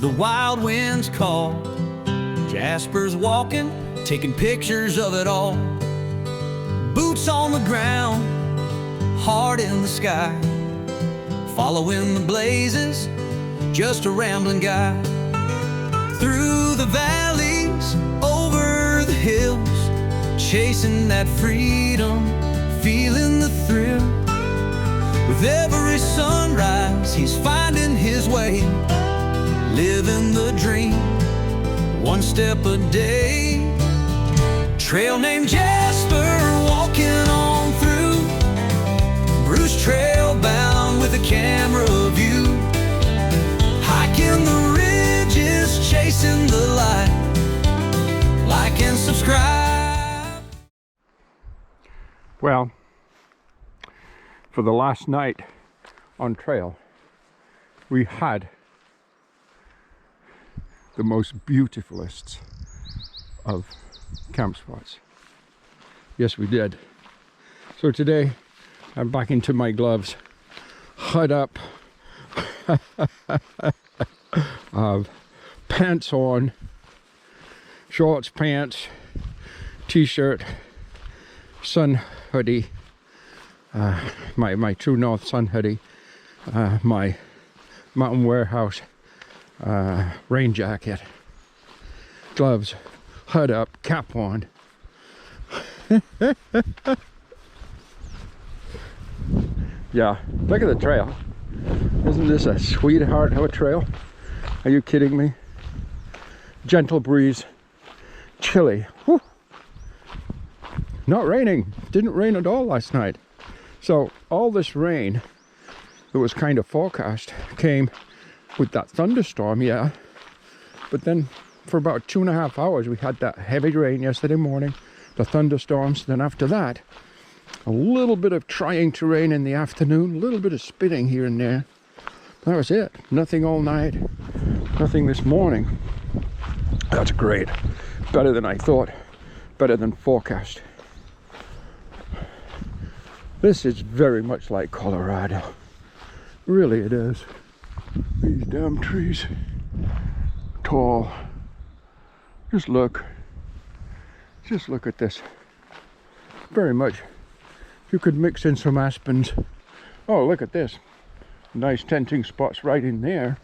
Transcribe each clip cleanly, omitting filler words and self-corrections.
the wild winds call. Jasper's walking, taking pictures of it all. Boots on the ground, heart in the sky, following the blazes, just a rambling guy. Through the valleys, over the hills, chasing that freedom, feeling the thrill. With every sunrise, he's finding his way, living the dream, one step a day. Trail named Jasper, walking on through, Bruce trail bound with a camera view, hiking the ridges, chasing the light. Like and subscribe. Well, for the last night on trail, we had the most beautifulest of camp spots. Yes, we did. So today I'm back into my gloves, hood up, pants on, shorts, pants, t-shirt, sun hoodie, my True North sun hoodie, my Mountain Warehouse rain jacket, gloves, hood up, cap on. Yeah, look at the trail. Isn't this a sweetheart of a trail? Are you kidding me? Gentle breeze, chilly. Whew. Not raining. Didn't rain at all last night. So all this rain that was kind of forecast came with that thunderstorm, yeah. But then for about 2.5 hours we had that heavy rain yesterday morning, the thunderstorms. Then after that, a little bit of trying to rain in the afternoon, a little bit of spitting here and there. That was it. Nothing all night, nothing this morning. That's great. Better than I thought, better than forecast. This is very much like Colorado. Really it is. These damn trees. Tall. Just look at this. Very much. You could mix in some aspens. Oh, look at this. Nice tenting spots right in there.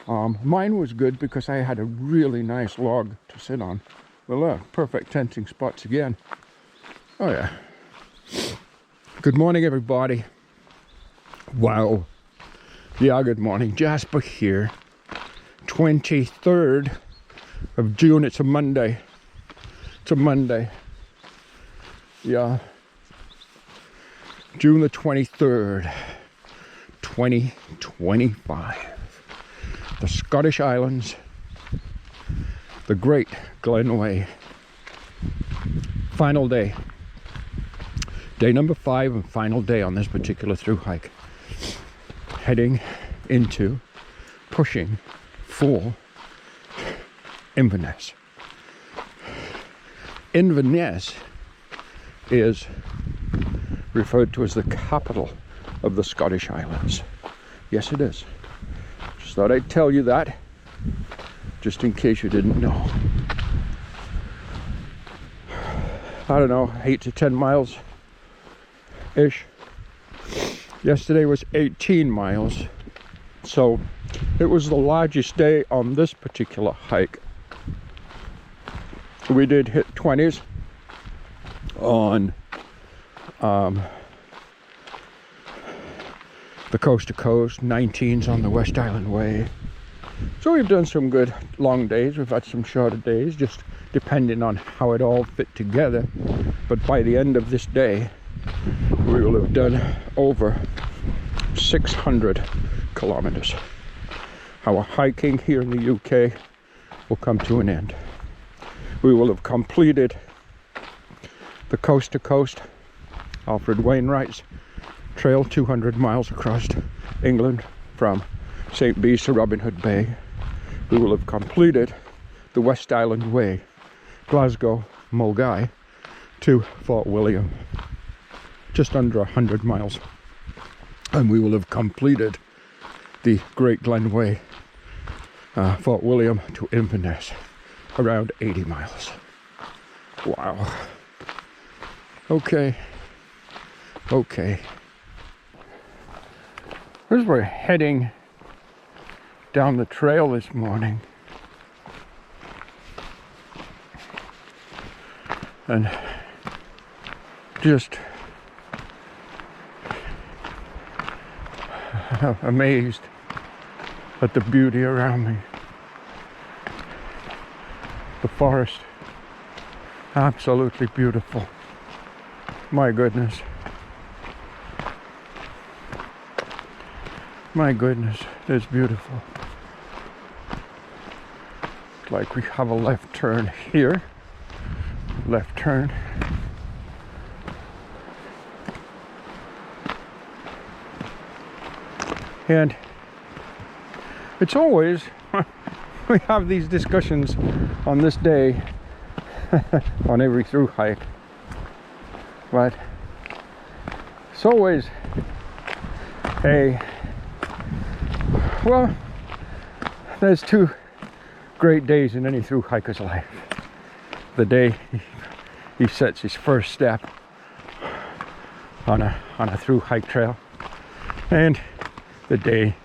Mine was good because I had a really nice log to sit on. Well, look, perfect tenting spots again. Oh yeah. Good morning, everybody. Wow. Yeah, good morning. Jasper here. 23rd of June. It's a Monday. It's a Monday. Yeah. June the 23rd, 2025. The Scottish Islands. The Great Glen Way. Final day. Day number 5 and final day on this particular through hike. Heading into, pushing for Inverness. Inverness is referred to as the capital of the Scottish Islands. Yes, it is. Just thought I'd tell you that, just in case you didn't know. I don't know, 8 to 10 miles ish. Yesterday was 18 miles, so it was the largest day on this particular hike. We did hit 20s on the coast to coast, 19s on the West Island Way. So we've done some good long days. We've had some shorter days, just depending on how it all fit together. But by the end of this day, we will have done over 600 kilometers. Our hiking here in the UK will come to an end. We will have completed the coast to coast Alfred Wainwright's trail, 200 miles across England from St. Bees to Robin Hood Bay. We will have completed the West Island Way, Glasgow, Mulgai to Fort William, just under 100 miles. And we will have completed the Great Glen Way Fort William to Inverness, around 80 miles. Wow. Okay. As we're heading down the trail this morning, and just amazed at the beauty around me. The forest, absolutely beautiful. My goodness. My goodness, it's beautiful. It's like we have a left turn here. Left turn. And it's always, we have these discussions on this day, on every through hike, but it's always well, there's two great days in any through hiker's life. The day he sets his first step on a through hike trail, and the day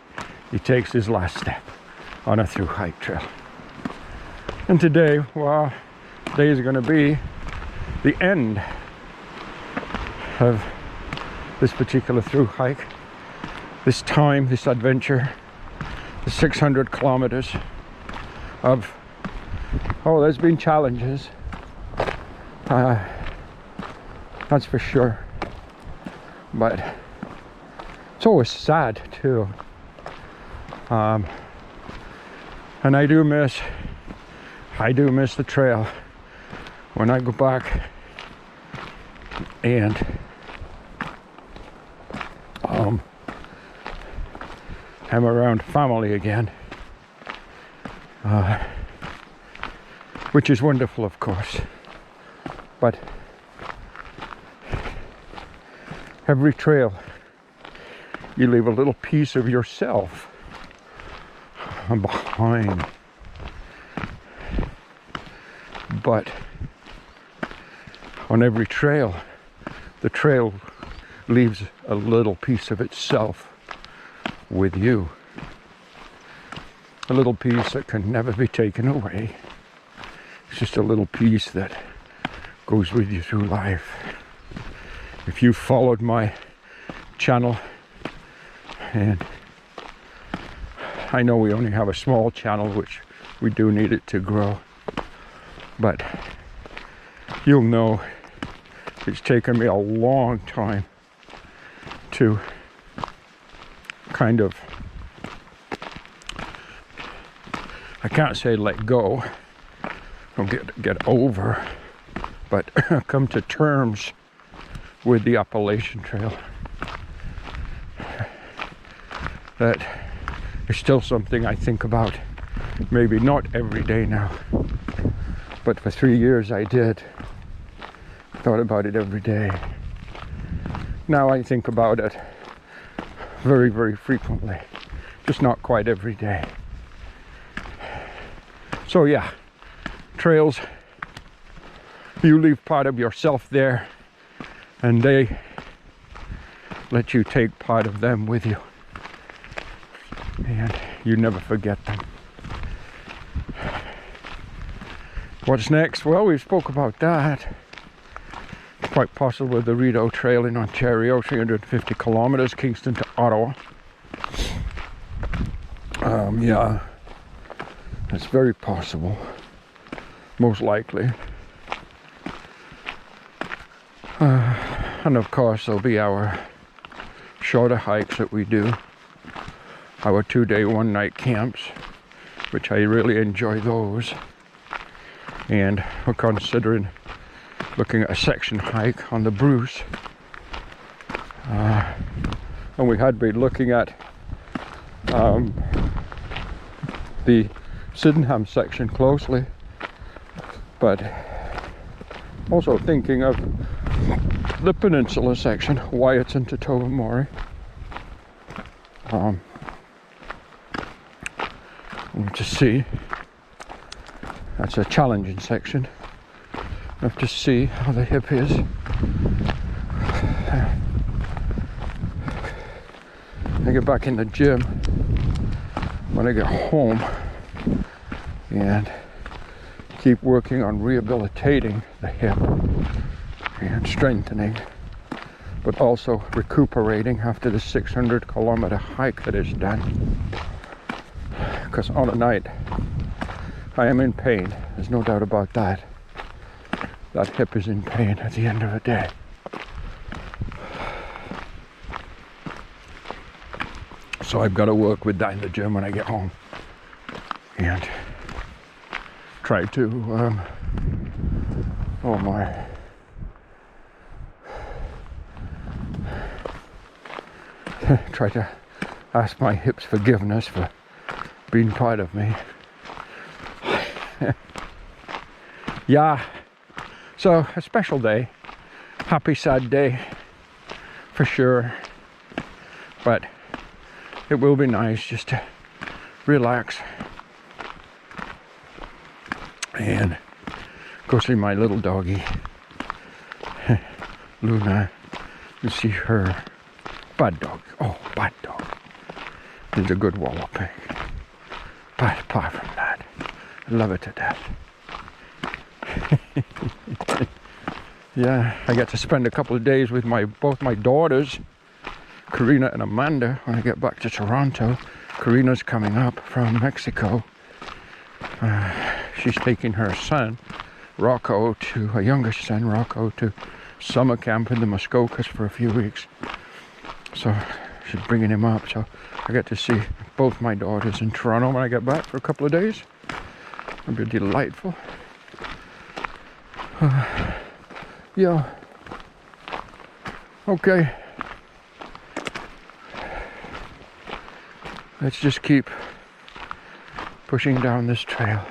he takes his last step on a through hike trail. And today, well, today is going to be the end of this particular through hike, this time, this adventure, the 600 kilometers of, there's been challenges, that's for sure, but it's always sad too. And I do miss the trail when I go back and I'm around family again, which is wonderful, of course, but every trail you leave a little piece of yourself behind, but on every trail, the trail leaves a little piece of itself with you, a little piece that can never be taken away. It's just a little piece that goes with you through life. If you followed my channel, and I know we only have a small channel, which we do need it to grow, but you'll know it's taken me a long time to kind of, I can't say let go or get over, but come to terms with the Appalachian Trail. That is still something I think about, maybe not every day now, but for 3 years I did. Thought about it every day. Now I think about it very, very frequently, just not quite every day. So yeah, trails, you leave part of yourself there, and they let you take part of them with you, and you never forget them. What's next? Well, we spoke about that. Quite possibly the Rideau Trail in Ontario, 350 kilometers, Kingston to Ottawa. Yeah, that's very possible, most likely. And of course there'll be our shorter hikes that we do, our 2-day 1-night camps, which I really enjoy those. And we're considering looking at a section hike on the Bruce, and we had been looking at the Sydenham section closely, but also thinking of the peninsula section, Wyattson to Tobermory. And to see, that's a challenging section. I have to see how the hip is. I get back in the gym when I get home and keep working on rehabilitating the hip and strengthening, but also recuperating after the 600-kilometer hike that is done. Because on a night, I am in pain. There's no doubt about that. That hip is in pain at the end of the day. So I've got to work with that in the gym when I get home. And try to, try to ask my hips forgiveness for being part of me. Yeah, so a special day, happy sad day for sure, but it will be nice just to relax and go see my little doggy Luna, and see her. Bad dog. Oh, bad dog. He's a good walloping. But apart from that, I love it to death. Yeah, I get to spend a couple of days with both my daughters, Karina and Amanda, when I get back to Toronto. Karina's coming up from Mexico. She's taking her son, Rocco, her youngest son, Rocco, to summer camp in the Muskokas for a few weeks. So she's bringing him up. So I get to see both my daughters in Toronto when I get back for a couple of days. It'll be delightful. Yeah. Okay. Let's just keep pushing down this trail.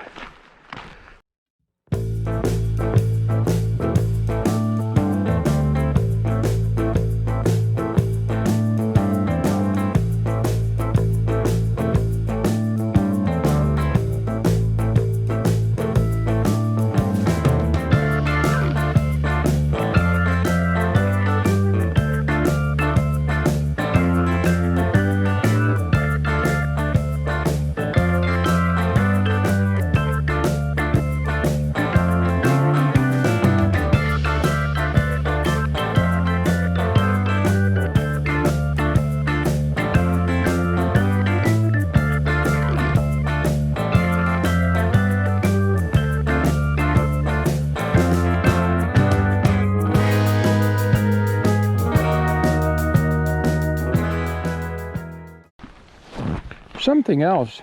Something else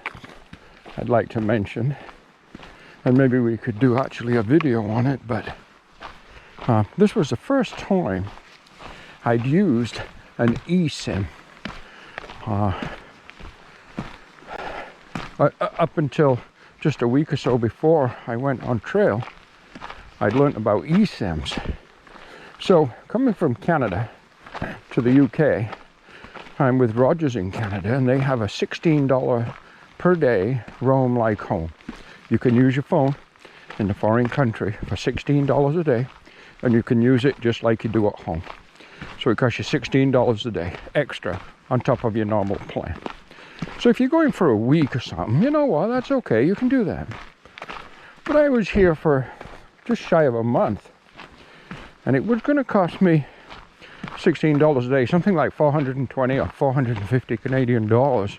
I'd like to mention, and maybe we could do actually a video on it, but this was the first time I'd used an eSIM. Up until just a week or so before I went on trail, I'd learned about eSIMs. So coming from Canada to the UK, I'm with Rogers in Canada, and they have a $16 per day roam like home. You can use your phone in the foreign country for $16 a day, and you can use it just like you do at home. So it costs you $16 a day extra on top of your normal plan. So if you're going for a week or something, you know what, that's okay, you can do that. But I was here for just shy of a month, and it was going to cost me $16 a day, something like 420 or 450 Canadian dollars.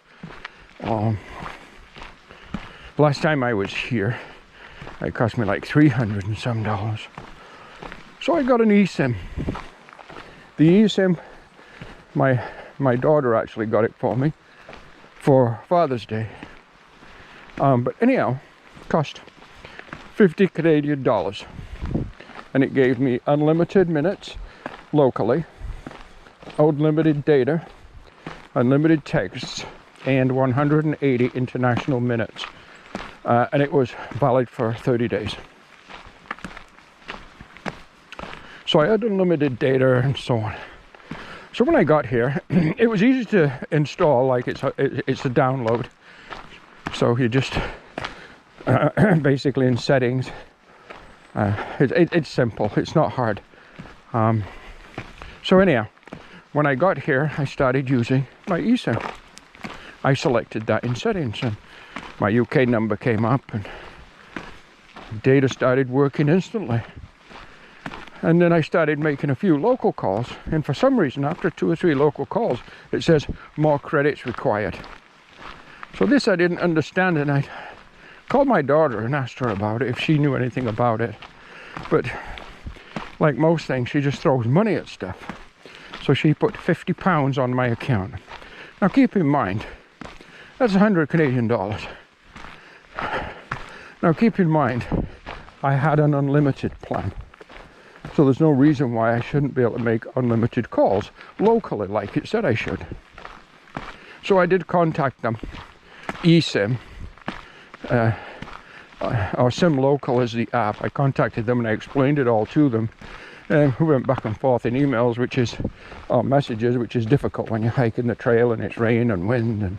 Last time I was here, it cost me like $300 and some dollars. So I got an eSIM. The eSIM, my daughter actually got it for me for Father's Day. But anyhow, cost 50 Canadian dollars, and it gave me unlimited minutes locally, unlimited data, unlimited texts, and 180 international minutes. And it was valid for 30 days. So I had unlimited data and so on. So when I got here, it was easy to install, like it's a download. So you just basically in settings, it's simple, it's not hard. So anyhow, when I got here, I started using my eSIM. I selected that in settings and my UK number came up and data started working instantly. And then I started making a few local calls, and for some reason after 2 or 3 local calls it says more credits required. So this I didn't understand, and I called my daughter and asked her about it, if she knew anything about it. But like most things, she just throws money at stuff. So she put £50 on my account. Now keep in mind, that's 100 Canadian dollars. Now keep in mind, I had an unlimited plan. So there's no reason why I shouldn't be able to make unlimited calls locally like it said I should. So I did contact them. eSIM, or Sim Local is the app. I contacted them and I explained it all to them. And we went back and forth in emails, or messages, which is difficult when you're hiking the trail and it's rain and wind and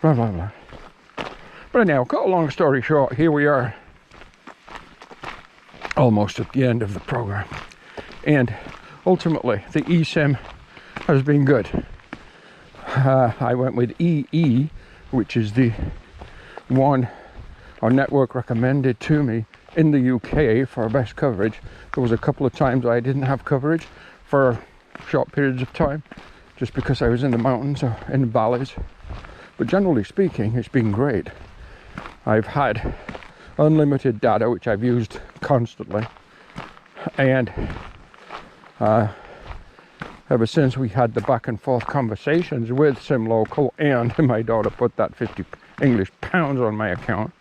blah, blah, blah. But anyhow, cut a long story short, here we are. Almost at the end of the program, and ultimately the eSIM has been good. I went with EE, which is the one our network recommended to me in the UK for best coverage. There was a couple of times I didn't have coverage for short periods of time just because I was in the mountains or in the valleys, but generally speaking it's been great. I've had unlimited data, which I've used constantly, and ever since we had the back and forth conversations with Sim Local and my daughter put that 50 English pounds on my account,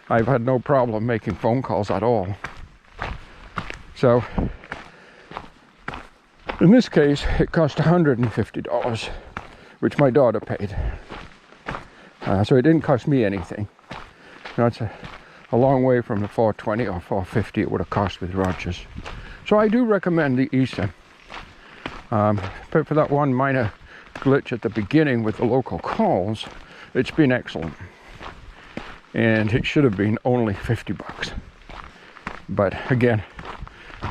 I've had no problem making phone calls at all. So in this case it cost $150, which my daughter paid, so it didn't cost me anything. That's a long way from the $420 or $450 it would have cost with Rogers. So I do recommend the eSIM. But for that one minor glitch at the beginning with the local calls, it's been excellent. And it should have been only $50. But again,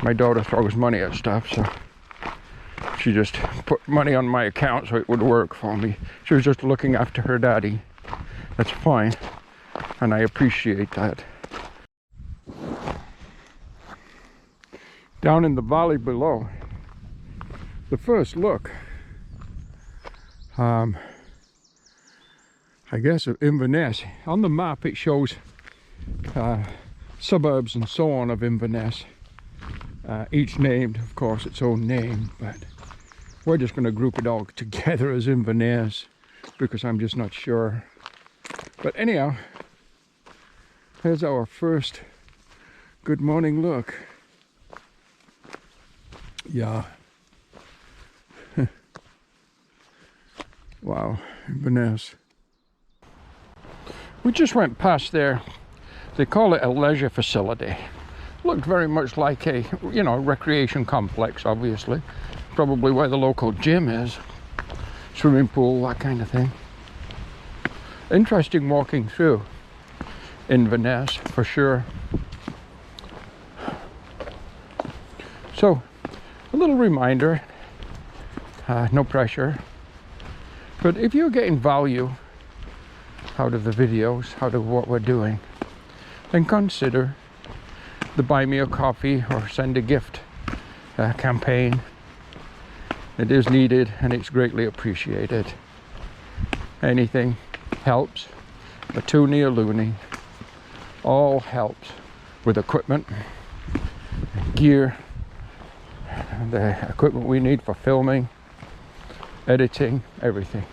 my daughter throws money at stuff, so she just put money on my account so it would work for me. She was just looking after her daddy. That's fine, and I appreciate that. Down in the valley below, the first look, I guess of Inverness. On the map it shows suburbs and so on of Inverness, each named of course its own name, but we're just going to group it all together as Inverness because I'm just not sure. But anyhow, here's our first good morning look. Yeah. Wow, Inverness. We just went past there. They call it a leisure facility. Looked very much like a, recreation complex, obviously. Probably where the local gym is. Swimming pool, that kind of thing. Interesting walking through Inverness, for sure. So, a little reminder, no pressure, but if you're getting value out of the videos, out of what we're doing, then consider the Buy Me a Coffee or Send a Gift campaign. It is needed and it's greatly appreciated. Anything helps. The toonie or loony, all helps with equipment, gear, the equipment we need for filming, editing, everything.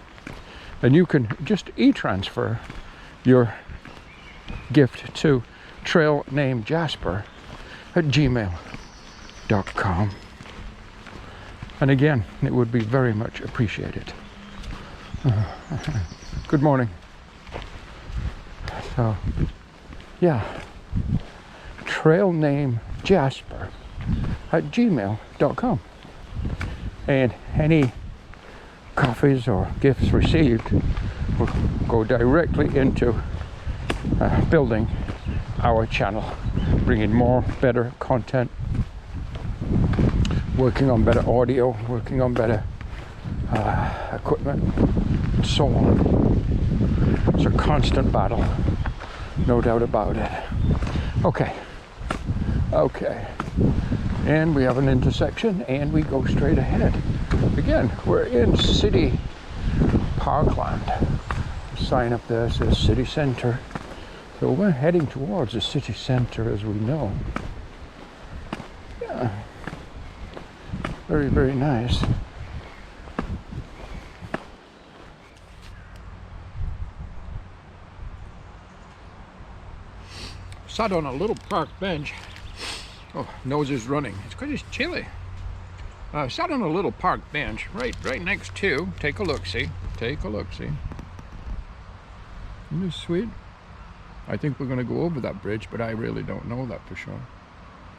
And you can just e-transfer your gift to trailnamejasper@gmail.com. And again, it would be very much appreciated. Good morning. So, yeah, trailnamejasper@gmail.com. And any coffees or gifts received will go directly into building our channel, bringing more better content, working on better audio, working on better equipment, and so on. It's a constant battle, no doubt about it. Okay, and we have an intersection and we go straight ahead. Again, we're in city parkland. The sign up there says city center, so we're heading towards the city center, as we know. Yeah, very, very nice. Sat on a little park bench. Oh, nose is running. It's because it's chilly. Sat on a little park bench right next to. Take a look, see. Take a look, see. Isn't this sweet? I think we're going to go over that bridge, but I really don't know that for sure.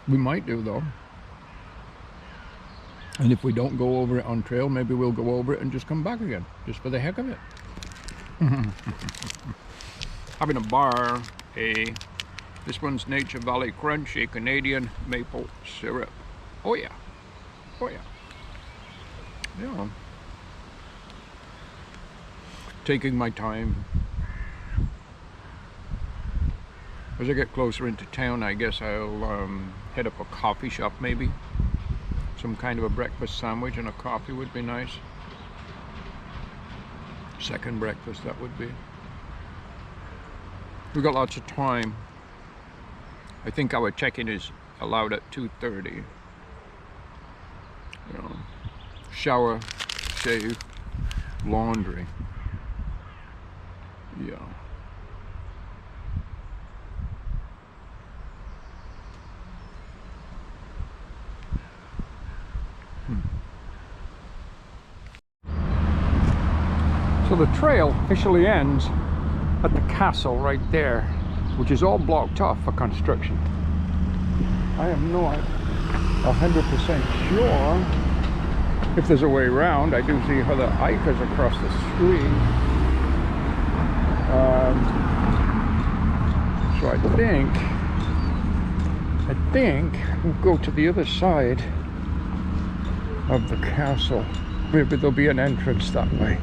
We might do though. And if we don't go over it on trail, maybe we'll go over it and just come back again, just for the heck of it. Having a bar, this one's Nature Valley Crunchy Canadian maple syrup. Oh yeah, oh yeah. Yeah. Taking my time. As I get closer into town, I guess I'll head up a coffee shop maybe. Some kind of a breakfast sandwich and a coffee would be nice. Second breakfast, that would be. We've got lots of time. I think our check-in is allowed at 2:30. You know, shower, shave, laundry. Yeah. So the trail officially ends at the castle right there, which is all blocked off for construction. I am not 100% sure if there's a way around. I do see other hikers across the street. So I think we'll go to the other side of the castle. Maybe there'll be an entrance that way.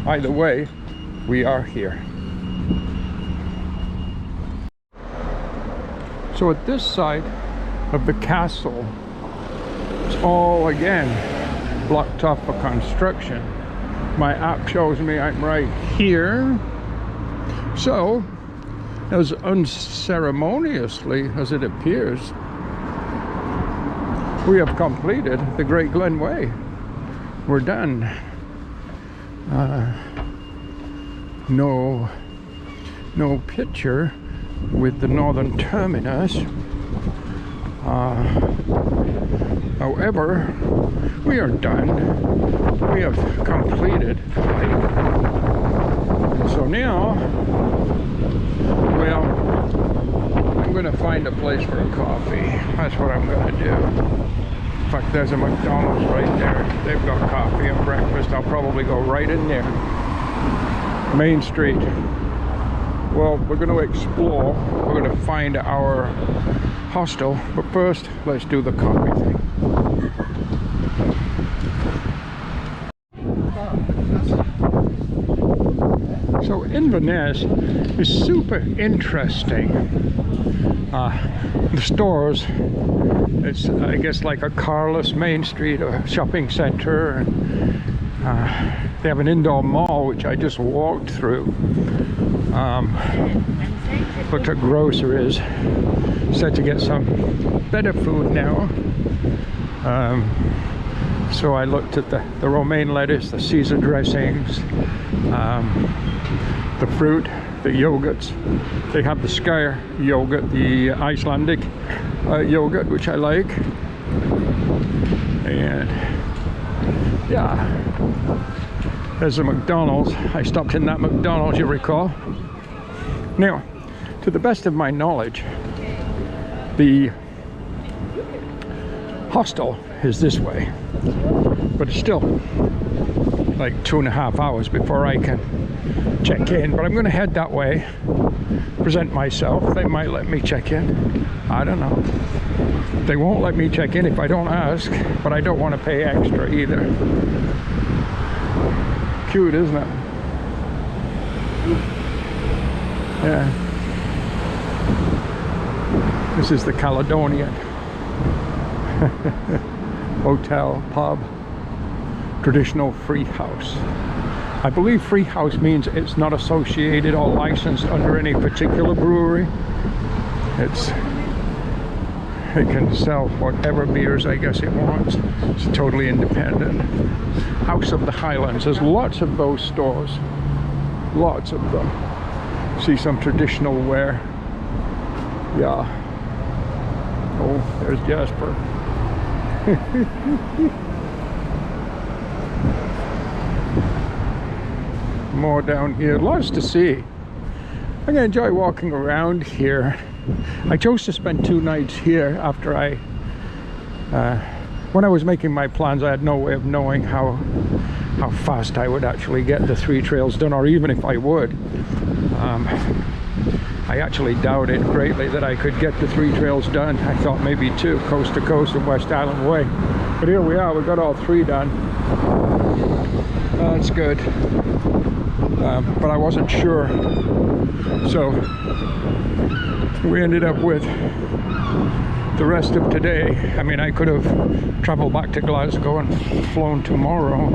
Either way, we are here. So at this side of the castle, it's all again blocked off for construction. My app shows me I'm right here. So, as unceremoniously as it appears, we have completed the Great Glen Way. We're done. No picture with the northern terminus. However, we are done. We have completed. So now, well, I'm going to find a place for a coffee. That's what I'm going to do. In fact, there's a McDonald's right there. They've got coffee and breakfast. I'll probably go right in there. Main Street. Well, we're going to explore. We're going to find our hostel. But first, let's do the coffee thing. So Inverness is super interesting. The stores, it's I guess like a carless main street or shopping center, and they have an indoor mall which I just walked through. Looked at groceries, said to get some better food now. So I looked at the romaine lettuce, the Caesar dressings, the fruit, the yogurts. They have the Skyr yogurt, the Icelandic yogurt, which I like. And yeah, there's a McDonald's. I stopped in that McDonald's, you recall. Now, to the best of my knowledge, the hostel is this way, but it's still like 2.5 hours before I can check in, but I'm going to head that way, present myself. They might let me check in. I don't know. They won't let me check in if I don't ask, but I don't want to pay extra either. Cute, isn't it? Yeah. This is the Caledonian hotel, pub, traditional free house. I believe free house means it's not associated or licensed under any particular brewery. It can sell whatever beers I guess it wants. It's totally independent. House of the Highlands. There's lots of those stores. Lots of them. See some traditional wear. Yeah. Oh, there's Jasper. More down here. Lots to see. I'm gonna enjoy walking around here. I chose to spend 2 nights here after when I was making my plans, I had no way of knowing how fast I would actually get the 3 trails done, or even if I would. I actually doubted greatly that I could get the 3 trails done. I thought maybe 2, coast to coast and West Island Way. But here we are, we got all 3 done. That's good. But I wasn't sure. So we ended up with the rest of today. I mean, I could have traveled back to Glasgow and flown tomorrow.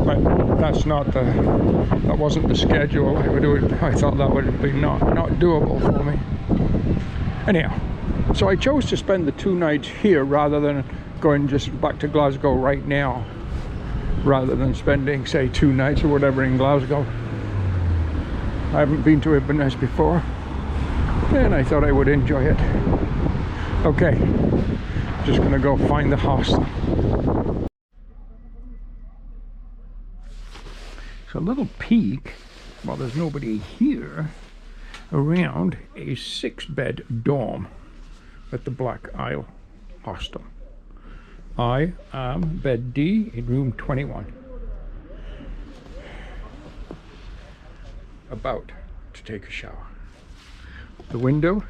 But that wasn't the schedule. I thought that would be not doable for me. Anyhow, so I chose to spend the 2 nights here rather than going just back to Glasgow right now, rather than spending, say, 2 nights or whatever in Glasgow. I haven't been to Inverness before, and I thought I would enjoy it. Okay, just gonna go find the hostel. So a little peek, while there's nobody here, around a 6-bed dorm at the Black Isle Hostel. I am bed D in room 21. About to take a shower. The window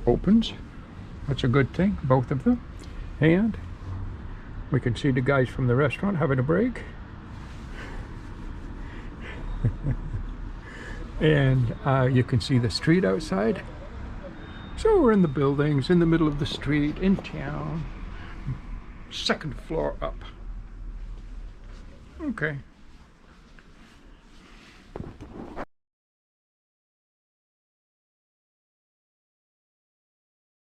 opens. That's a good thing, both of them. And we can see the guys from the restaurant having a break. And you can see the street outside. So we're in the buildings, in the middle of the street, in town. 2nd floor up. Okay.